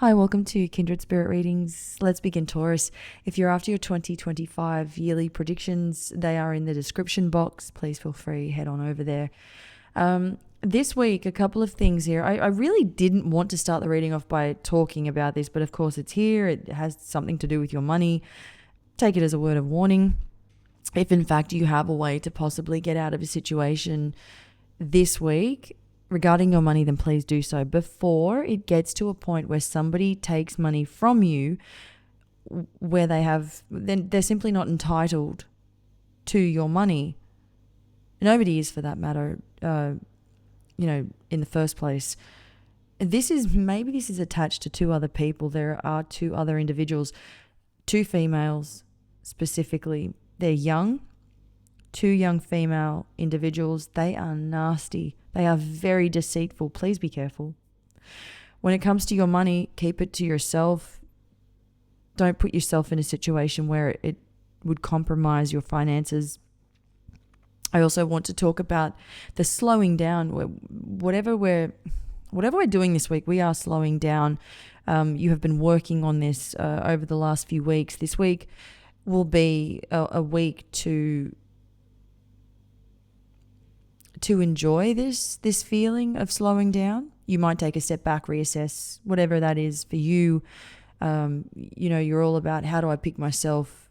Hi, welcome to Kindred Spirit Readings. Let's begin, Taurus. If you're after your 2025 yearly predictions, they are in the description box. Please feel free, head on over there. This week, a couple of things here. I really didn't want to start the reading off by talking about this, but of course it's here. It has something to do with your money. Take it as a word of warning. If in fact you have a way to possibly get out of a situation this week regarding your money, then please do so before it gets to a point where somebody takes money from you where then they're simply not entitled to your money. Nobody is, for that matter, in the first place. This is attached to two other people. There are two other individuals, two females specifically. They're young, two young female individuals. They are nasty. They are very deceitful. Please be careful. When it comes to your money, keep it to yourself. Don't put yourself in a situation where it would compromise your finances. I also want to talk about the slowing down. Whatever we're doing this week, we are slowing down. You have been working on this over the last few weeks. This week will be a week to enjoy this feeling of slowing down. You might take a step back, reassess, whatever that is for you. You're all about, how do I pick myself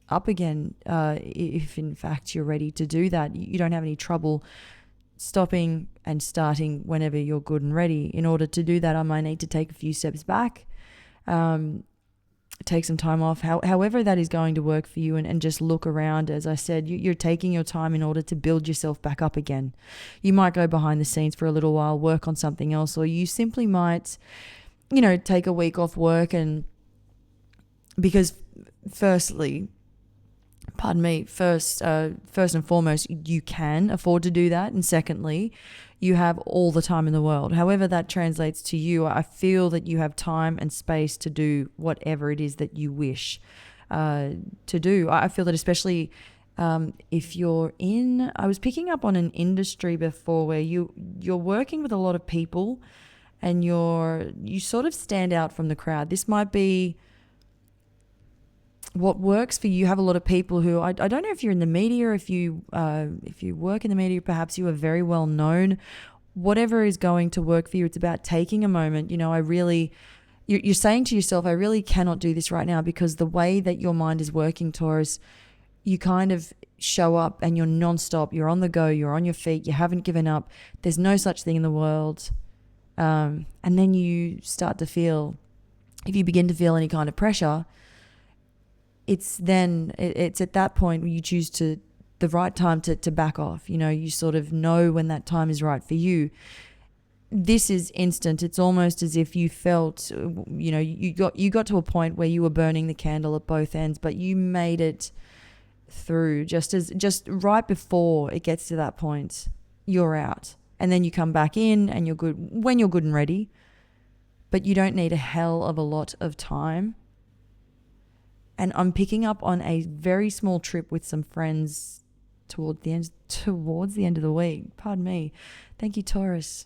up again? If in fact you're ready to do that, you don't have any trouble stopping and starting whenever you're good and ready. In order to do that, I might need to take a few steps back, take some time off, however that is going to work for you, and just look around. As I said, you're taking your time in order to build yourself back up again. You might go behind the scenes for a little while, work on something else, or you simply might, take a week off work. And because first and foremost, you can afford to do that. And secondly, you have all the time in the world. However that translates to you, I feel that you have time and space to do whatever it is that you wish to do. I feel that especially if you're I was picking up on an industry before where you're working with a lot of people and you sort of stand out from the crowd. This might be what works for you. You have a lot of people who, I don't know if you're in the media, if you work in the media, perhaps you are very well known. Whatever is going to work for you, it's about taking a moment. You're saying to yourself, I really cannot do this right now, because the way that your mind is working, Taurus, you kind of show up and you're nonstop. You're on the go. You're on your feet. You haven't given up. There's no such thing in the world. And then you start to feel, if you begin to feel any kind of pressure, it's at that point where you choose the right time to back off. You sort of know when that time is right for you. This is instant. It's almost as if you felt, you got to a point where you were burning the candle at both ends, but you made it through. Just right before it gets to that point, you're out. And then you come back in and you're good when you're good and ready, but you don't need a hell of a lot of time. And I'm picking up on a very small trip with some friends towards the end of the week. Pardon me. Thank you, Taurus.